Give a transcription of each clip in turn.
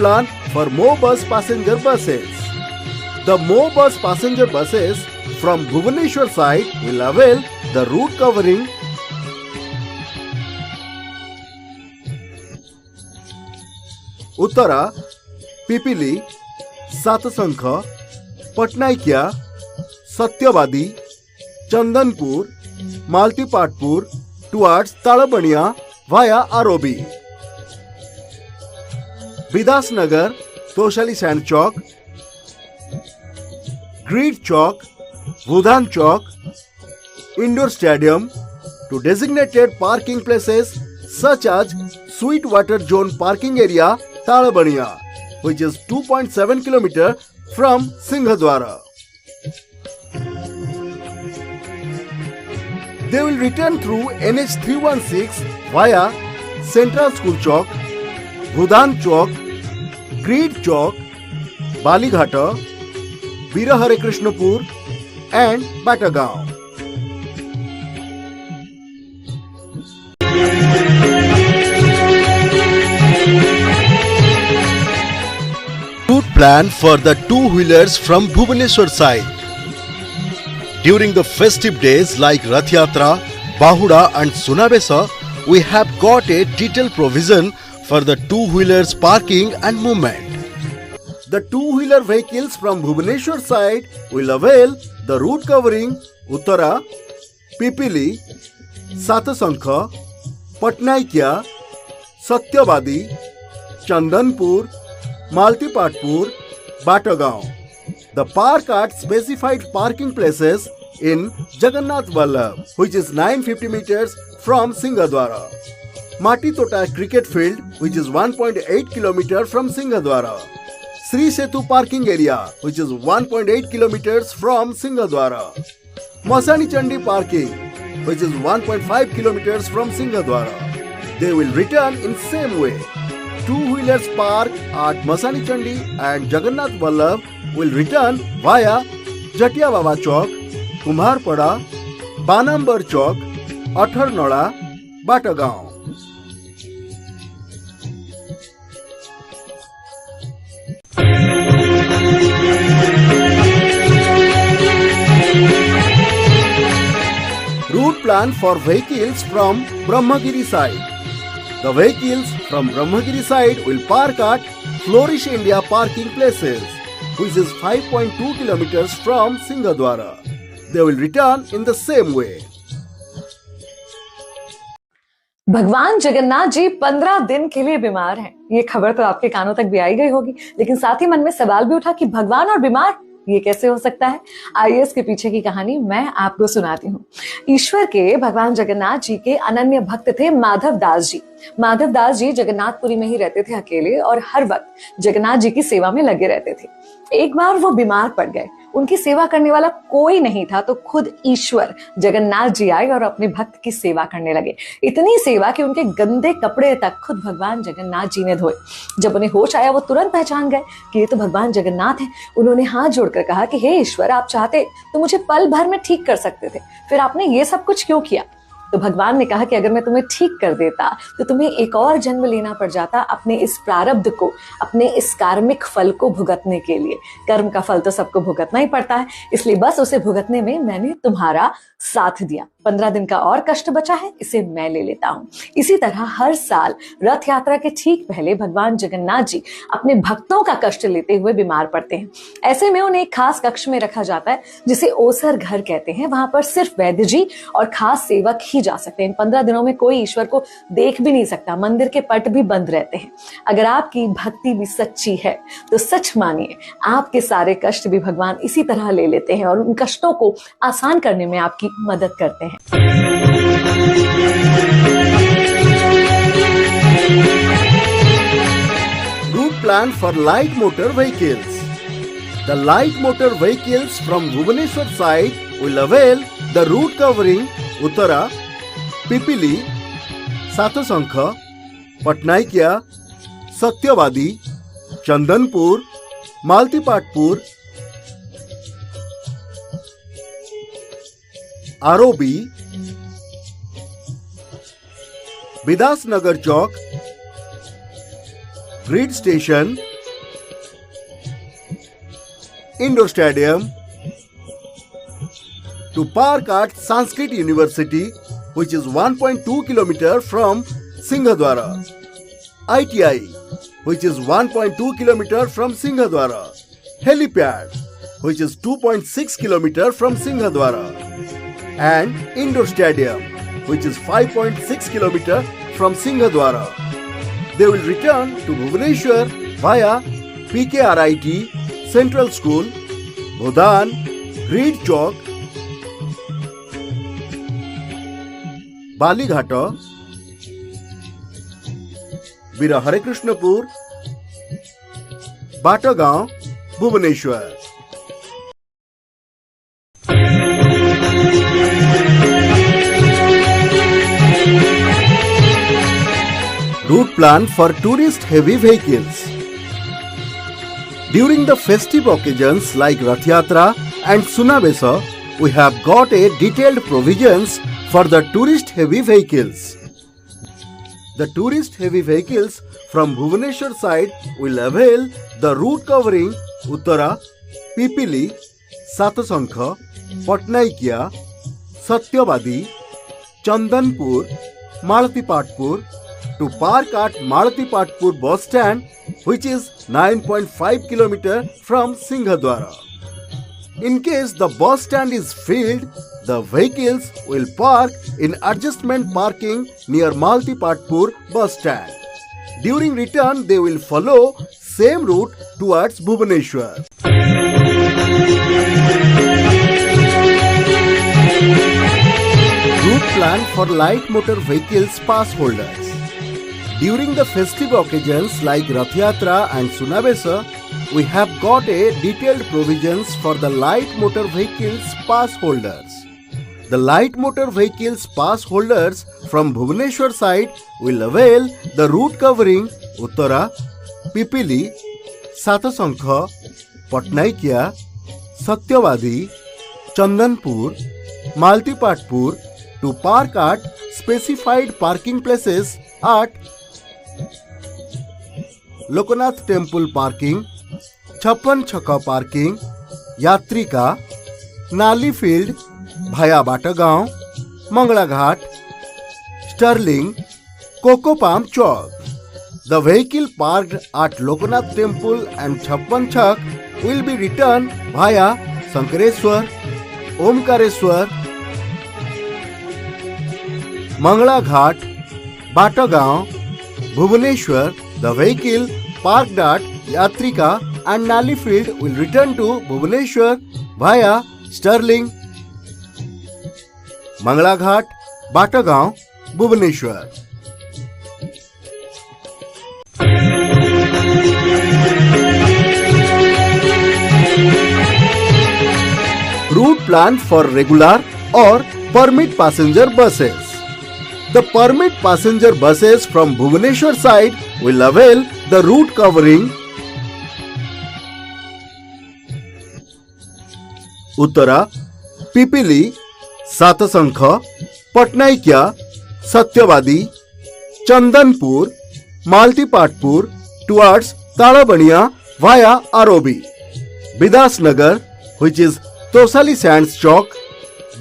plan for MoBus passenger buses. The MoBus passenger buses from Bhubaneswar side will avail the route covering Uttara, Pipili, Satasankha, Patnaikia, Satyavadi, Chandanpur, Maltipatpur towards Talabania via Arobi. Bidasnagar, Toshali Sand Chowk, Greed Chowk, Budhan Chowk, Indoor Stadium to designated parking places such as Sweetwater Zone Parking Area, Talabania, which is 2.7 km from Singhadwara. They will return through NH 316 via Central School Chowk, Budhan Chowk, Greed Chowk, Balighata, Veera Hare Krishnapur and Batagaon. Route plan for the two-wheelers from Bhubaneswar side. During the festive days like Rath Yatra, Bahuda and Sunabesa, we have got a detailed provision for the two-wheelers parking and movement. The two-wheeler vehicles from Bhubaneswar side will avail the route covering Uttara, Pipili, Satasankha, Patnaikia, Satyavadi, Chandanpur, Maltipatpur, Batagaon. The park at specified parking places in Jagannath Vallabh, which is 950 meters from Singhadwara. Mati Tota Cricket Field, which is 1.8 km from Singhadwara. Sri Setu Parking Area, which is 1.8 km from Singhadwara. Masani Chandi Parking, which is 1.5 km from Singhadwara. They will return in same way. Two-wheelers parked at Masani Chandi and Jagannath Vallabh will return via Jatia Baba Chowk, Kumharpada, Banambar Chowk, Atharnada, Batagaon. Route plan for vehicles from Brahmagiri side. The vehicles from Brahmagiri side will park at Flourish India parking places, which is 5.2 km from Singhadwara. They will return in the same way. भगवान जगन्नाथ जी 15 दिन के लिए बीमार हैं। ये खबर तो आपके कानों तक भी आई गई होगी, लेकिन साथ ही मन में सवाल भी उठा कि भगवान और बीमार ये कैसे हो सकता है। आइए इसके पीछे की कहानी मैं आपको सुनाती हूँ। ईश्वर के भगवान जगन्नाथ जी के अनन्य भक्त थे माधव दास जी। माधव दास जी जगन्नाथपुरी में ही रहते थे अकेले और हर वक्त जगन्नाथ जी की सेवा में लगे रहते थे। एक बार वो बीमार पड़ गए, उनकी सेवा करने वाला कोई नहीं था, तो खुद ईश्वर जगन्नाथ जी आए और अपने भक्त की सेवा करने लगे। इतनी सेवा कि उनके गंदे कपड़े तक खुद भगवान जगन्नाथ जी ने धोए। जब उन्हें होश आया वो तुरंत पहचान गए कि ये तो भगवान जगन्नाथ हैं। उन्होंने हाथ जोड़कर कहा कि हे ईश्वर, आप चाहते तो मुझे पल भर में ठीक कर सकते थे, फिर आपने ये सब कुछ क्यों किया? तो भगवान ने कहा कि अगर मैं तुम्हें ठीक कर देता तो तुम्हें एक और जन्म लेना पड़ जाता अपने इस प्रारब्ध को, अपने इस कार्मिक फल को भुगतने के लिए। कर्म का फल तो सबको भुगतना ही पड़ता है, इसलिए बस उसे भुगतने में मैंने तुम्हारा साथ दिया। 15 दिन का और कष्ट बचा है, इसे मैं ले लेता हूँ। इसी तरह हर साल रथ यात्रा के ठीक पहले भगवान जगन्नाथ जी अपने भक्तों का कष्ट लेते हुए बीमार पड़ते हैं। ऐसे में उन्हें एक खास कक्ष में रखा जाता है जिसे ओसर घर कहते हैं। वहां पर सिर्फ वैद्य जी और खास सेवक ही जा सकते हैं। इन 15 दिनों में कोई ईश्वर को देख भी नहीं सकता। मंदिर के पट भी बंद रहते हैं। अगर आपकी भक्ति भी सच्ची है तो सच मानिए, आपके सारे कष्ट भी भगवान इसी तरह ले लेते हैं और उन कष्टों को आसान करने में आपकी मदद करते हैं। Route plan for light motor vehicles. The light motor vehicles from Bhubaneswar side will avail the route covering Uttara, Pipili, Satasankha, Patnaikia, Satyavadi, Chandanpur, Maltipatpur, Arobi, Bidasnagar Chowk, Grid Station, indoor stadium, to park at Sanskrit University, which is 1.2 km from Singhadwara, ITI, which is 1.2 km from Singhadwara, helipad, which is 2.6 km from Singhadwara, and indoor stadium, which is 5.6 km from Singhadwara. They will return to Bhubaneswar via PKRIT, Central School, Bhudan, Reed Chowk, Balighat, Bira Harekrishnapur, Batagaon, Bhubaneswar. Route plan for tourist heavy vehicles. During the festive occasions like Rath Yatra and Sunabesa, we have got a detailed provisions for the tourist heavy vehicles. The tourist heavy vehicles from Bhubaneswar side will avail the route covering Uttara, Pipili, Satasankha, Patnaikia, Satyavadi, Chandanpur, Malatipatpur to park at Malatipatpur bus stand, which is 9.5 km from Singhadwara. In case the bus stand is filled, the vehicles will park in adjustment parking near Malatipatpur bus stand. During return, they will follow same route towards Bhubaneswar. Route plan for light motor vehicles pass holders. During the festive occasions like Rath Yatra and Sunabesa, we have got a detailed provisions for the light motor vehicles pass holders. The light motor vehicles pass holders from Bhubaneswar side will avail the route covering Uttara, Pipili, Satasankha, Patnaikia, Satyavadi, Chandanpur, Malatipatpur to park at specified parking places at Lokanath Temple parking, Chappan Chaka parking, Yatrika, Nali Field via Batagaon, Mangala Ghat, Sterling, Coco Palm Chowk. The vehicle parked at Lokanath Temple and Chappan Chak will be returned via Sankareswar, Omkareswar, Mangala Ghat, Batagaon, Bhubaneswar. The vehicle parked at Yatrika and Nali Field will return to Bhubaneswar via Sterling, Mangala Ghat, Batagaon, Bhubaneswar. Route plan for regular or permit passenger buses. The permit passenger buses from Bhubaneswar side will avail the route covering Uttara, Pipili, Satasankha, Patnaikia, Satyavadi, Chandanpur, Malatipatpur towards Talabania via Arobi, Bidasnagar, which is Tosali Sands Chowk,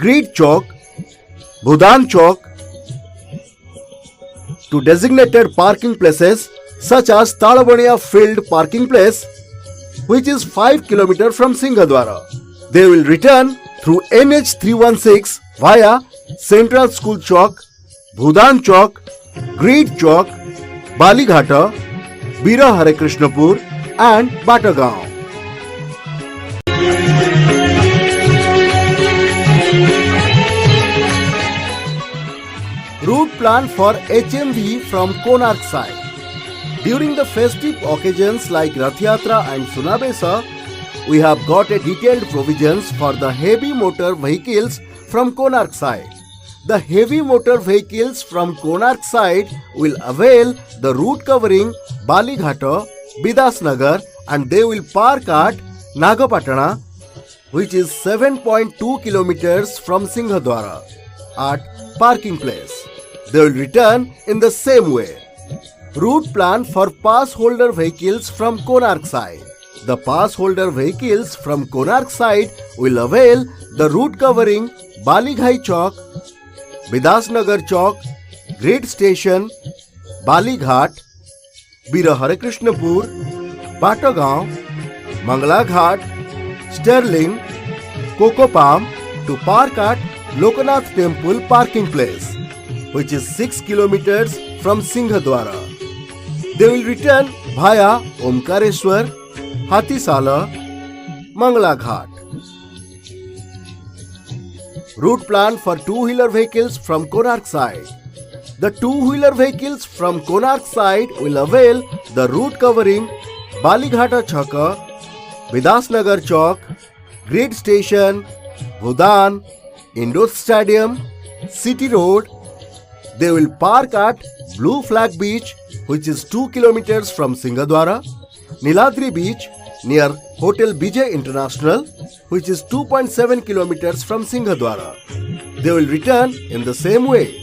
Reed Chowk, Bhudan Chowk, to designated parking places such as Talabania Field parking place, which is 5 km from Singhadwara. They will return through NH 316 via Central School Chowk, Bhudan Chowk, Reed Chowk, Balighat, Bira Harekrishnapur and Batagaon. Route plan for HMV from Konark side. During the festive occasions like Rath Yatra and Sunabesa, we have got a detailed provisions for the heavy motor vehicles from Konark side. The heavy motor vehicles from Konark side will avail the route covering Balighat, Bidasnagar, and they will park at Nagapatana, which is 7.2 km from Singhadwara, at parking place. They will return in the same way. Route plan for pass holder vehicles from Konark side. the pass holder vehicles from Konark side will avail the route covering Balighai Chowk, Vidasnagar Chowk, Great Station, Balighat, Bira Harekrishnapur, Patagaon, Mangla Ghat, Sterling, Coco Palm to park at Lokanath Temple parking place, which is 6 kilometers from Singhadwara. They will return via Omkareshwar, Hatisala, Mangla Ghat. Route plan for two-wheeler vehicles from Konark side. The two-wheeler vehicles from Konark side will avail the route covering Balighata Chhaka, Vidasnagar Chowk, Great Station, Bhudan, Indoor Stadium, City Road. They will park at Blue Flag Beach, which is 2 kilometers from Singhadwara, Niladri Beach near Hotel Bijay International, which is 2.7 kilometers from Singhadwara. They will return in the same way.